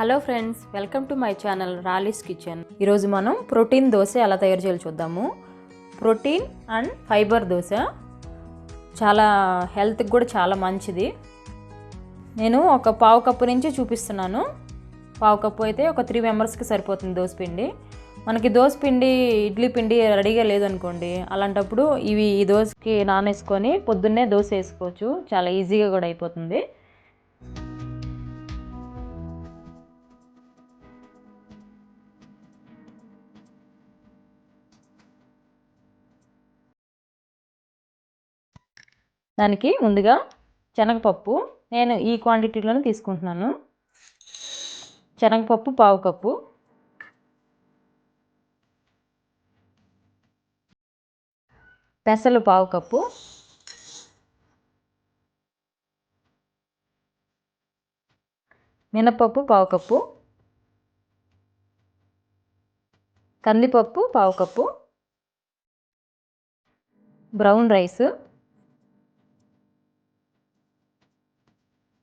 Hello friends, welcome to my channel Rali's Kitchen. ఈరోజు మనం protein dosa ఎలా తయారు చేయాలో చూద్దాము. ప్రోటీన్ అండ్ ఫైబర్ దోశ చాలా హెల్త్కి కూడా చాలా మంచిది. నేను ఒక పావు కప్పు నుంచి చూపిస్తున్నాను. పావు కప్పు అయితే ఒక 3 మెంబర్స్కి సరిపోతుంది దోశ పిండి. మనకి దోశ పిండి ఇడ్లీ పిండి రెడీగా లేదనుకోండి, అలాంటప్పుడు ఈ దోశకి నానేసుకొని పొద్దున్నే దోశ వేసుకోవచ్చు. చాలా ఈజీగా కూడా అయిపోతుంది. దానికి ముందుగా శనగపప్పు నేను ఈ క్వాంటిటీలోనే తీసుకుంటున్నాను. శనగపప్పు పావు కప్పు, పెసలు పావు కప్పు, మినపప్పు పావు కప్పు, కందిపప్పు పావు కప్పు, బ్రౌన్ రైస్,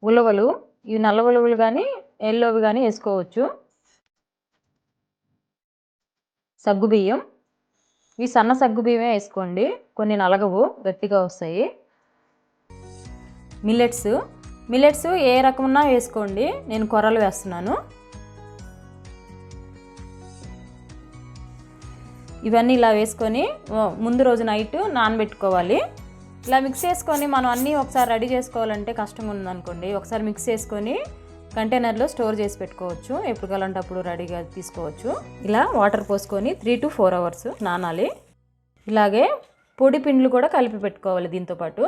ఉలవలు, ఇవి నల్ల ఉలవలు కానీ ఎల్లోవి కానీ వేసుకోవచ్చు, సగ్గుబియ్యం, ఇవి సన్న సగ్గుబియ్యమే వేసుకోండి, కొన్ని నలగవు, గట్టిగా వస్తాయి. మిల్లెట్స్ ఏ రకమున్నా వేసుకోండి, నేను కొర్రలు వేస్తున్నాను. ఇవన్నీ ఇలా వేసుకొని ముందు రోజు నైట్ నానబెట్టుకోవాలి. ఇలా మిక్స్ చేసుకొని మనం అన్నీ ఒకసారి రెడీ చేసుకోవాలంటే కష్టంగా ఉందనుకోండి, ఒకసారి మిక్స్ చేసుకొని కంటైనర్లో స్టోర్ చేసి పెట్టుకోవచ్చు. ఎప్పుడు కావాలంటే అప్పుడు రెడీగా తీసుకోవచ్చు. ఇలా వాటర్ పోసుకొని 3 to 4 hours నానాలి. ఇలాగే పొడి పిండ్లు కూడా కలిపి పెట్టుకోవాలి. దీంతోపాటు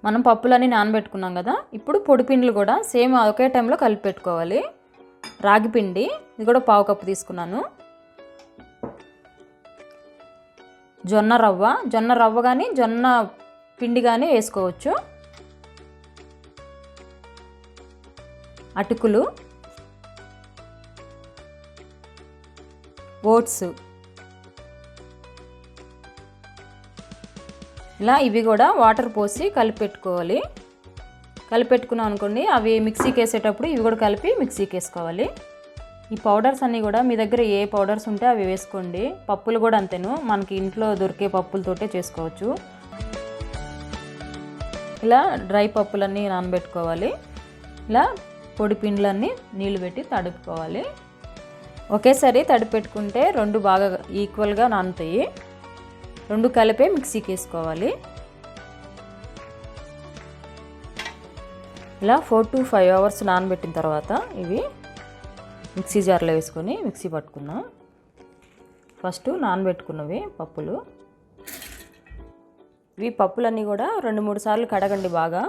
మనం పప్పులన్నీ నానబెట్టుకున్నాం కదా, ఇప్పుడు పొడి పిండ్లు కూడా సేమ్ ఒకే టైంలో కలిపి పెట్టుకోవాలి. రాగి పిండి ఇది కూడా పావు కప్పు తీసుకున్నాను. జొన్న రవ్వ కానీ జొన్న పిండి కానీ వేసుకోవచ్చు. అటుకులు, ఓట్స్, ఇలా ఇవి కూడా వాటర్ పోసి కలిపి పెట్టుకోవాలి. కలిపి పెట్టుకున్నాం అనుకోండి, అవి మిక్సీకి వేసేటప్పుడు ఇవి కూడా కలిపి మిక్సీకి వేసుకోవాలి. ఈ పౌడర్స్ అన్నీ కూడా మీ దగ్గర ఏ పౌడర్స్ ఉంటే అవి వేసుకోండి. పప్పులు కూడా అంతేను, మనకి ఇంట్లో దొరికే పప్పులతోటే చేసుకోవచ్చు. ఇలా డ్రై పప్పులన్నీ నానబెట్టుకోవాలి. ఇలా పొడి పిండిలన్నీ నీళ్ళు పెట్టి తడుపుకోవాలి. ఒకేసారి తడిపి పెట్టుకుంటే రెండు బాగా ఈక్వల్గా నానుతాయి. రెండు కలిపే మిక్సీకి వేసుకోవాలి. ఇలా 4 to 5 hours నానబెట్టిన తర్వాత ఇవి మిక్సీ జార్లో వేసుకొని మిక్సీ పట్టుకుందాం. ఫస్ట్ నానబెట్టుకున్నవి పప్పులు, ఇవి పప్పులన్నీ కూడా 2-3 సార్లు కడగండి బాగా.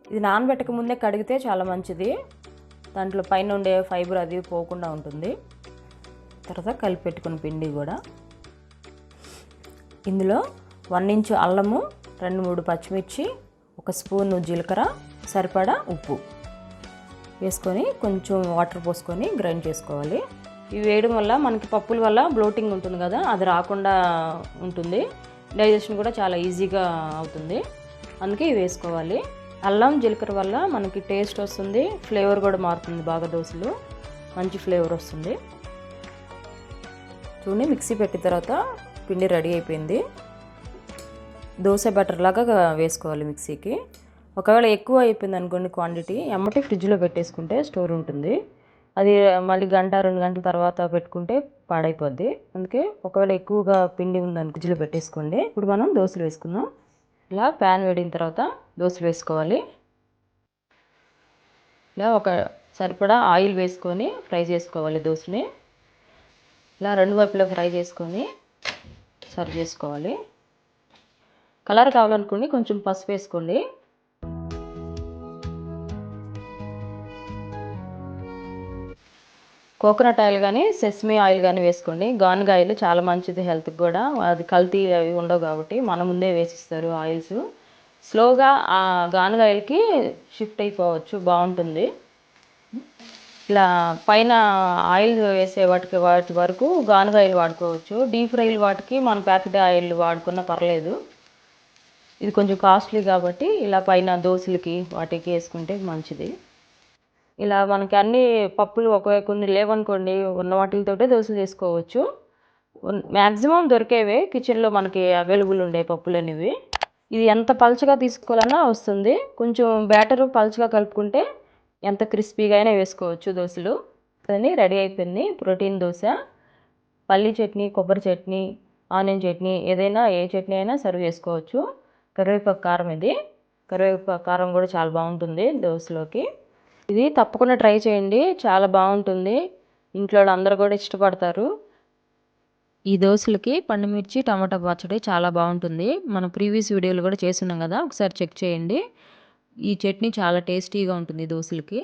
ఇది నానబెట్టక ముందే కడిగితే చాలా మంచిది, దాంట్లో పైన ఉండే ఫైబర్ అది పోకుండా ఉంటుంది. తర్వాత కలిపి పెట్టుకున్న పిండి కూడా ఇందులో 1 ఇంచు అల్లము, 2-3 పచ్చిమిర్చి, 1 స్పూను జీలకర్ర, సరిపడా ఉప్పు వేసుకొని కొంచెం వాటర్ పోసుకొని గ్రైండ్ చేసుకోవాలి. ఇవి వేయడం వల్ల మనకి పప్పుల వల్ల బ్లోటింగ్ ఉంటుంది కదా, అది రాకుండా ఉంటుంది. డైజెషన్ కూడా చాలా ఈజీగా అవుతుంది, అందుకే ఇవి వేసుకోవాలి. అల్లం జీలకర్ర వల్ల మనకి టేస్ట్ వస్తుంది, ఫ్లేవర్ కూడా మారుతుంది, బాగా దోశలు మంచి ఫ్లేవర్ వస్తుంది. చూడండి, మిక్సీ పెట్టిన తర్వాత పిండి రెడీ అయిపోయింది. దోశ బ్యాటర్ లాగా వేసుకోవాలి మిక్సీకి. ఒకవేళ ఎక్కువ అయిపోయింది అనుకోండి క్వాంటిటీ, ఎమ్మటి ఫ్రిడ్జ్లో పెట్టేసుకుంటే స్టోర్ ఉంటుంది. అది మళ్ళీ 1-2 గంటల తర్వాత పెట్టుకుంటే పాడైపోద్ది. అందుకే ఒకవేళ ఎక్కువగా పిండి ఉందని ఫ్రిడ్జ్లో పెట్టేసుకోండి. ఇప్పుడు మనం దోశలు వేసుకుందాం. ఇలా ప్యాన్ వేడిన తర్వాత దోశలు వేసుకోవాలి. ఇలా ఒక సరిపడా ఆయిల్ వేసుకొని ఫ్రై చేసుకోవాలి దోశని. ఇలా 2 వైపులా ఫ్రై చేసుకొని సర్వ్ చేసుకోవాలి. కలర్ కావాలనుకోండి కొంచెం పసుపు వేసుకోండి. కోకోనట్ ఆయిల్ కానీ సెసమీ ఆయిల్ కానీ వేసుకోండి. గానుగ ఆయిల్ చాలా మంచిది హెల్త్కి కూడా, అది కల్తీ అవి ఉండవు కాబట్టి మన ముందే వేసిస్తారు ఆయిల్స్. స్లోగా ఆ గానుగ ఆయిల్కి షిఫ్ట్ అయిపోవచ్చు, బాగుంటుంది. ఇలా పైన ఆయిల్ వేసే వాటి వరకు గానుగ ఆయిల్ వాడుకోవచ్చు. డీప్ ఫ్రైలు వాటికి మన ప్యాకెట్ ఆయిల్ వాడుకున్నా పర్లేదు. ఇది కొంచెం కాస్ట్లీ కాబట్టి ఇలా పైన దోశలకి వాటికి వేసుకుంటే మంచిది. ఇలా మనకి అన్ని పప్పులు కొన్ని లేవనుకోండి, ఉన్న వాటితోటే దోశలు చేసుకోవచ్చు. మ్యాక్సిమం దొరికేవే కిచెన్లో మనకి అవైలబుల్ ఉండే పప్పులు అనేవి. ఇది ఎంత పలుచగా తీసుకోవాలన్నా వస్తుంది. కొంచెం బ్యాటరు పలుచగా కలుపుకుంటే ఎంత క్రిస్పీగా అయినా వేసుకోవచ్చు దోశలు. అని రెడీ అయిపోయింది ప్రోటీన్ దోశ. పల్లీ చట్నీ, కొబ్బరి చట్నీ, ఆనియన్ చట్నీ, ఏదైనా ఏ చట్నీ అయినా సర్వ్ చేసుకోవచ్చు. కరివేపాకు కారం, ఇది కరివేపాకు కారం కూడా చాలా బాగుంటుంది దోశలోకి. ఇది తప్పకుండా ట్రై చేయండి, చాలా బాగుంటుంది. ఇంట్లో అందరూ కూడా ఇష్టపడతారు. ఈ దోశలకి పండుమిర్చి టమాటా పచ్చడి చాలా బాగుంటుంది. మనం ప్రీవియస్ వీడియోలు కూడా చేస్తున్నాం కదా, ఒకసారి చెక్ చేయండి. ఈ చట్నీ చాలా టేస్టీగా ఉంటుంది దోశలకి.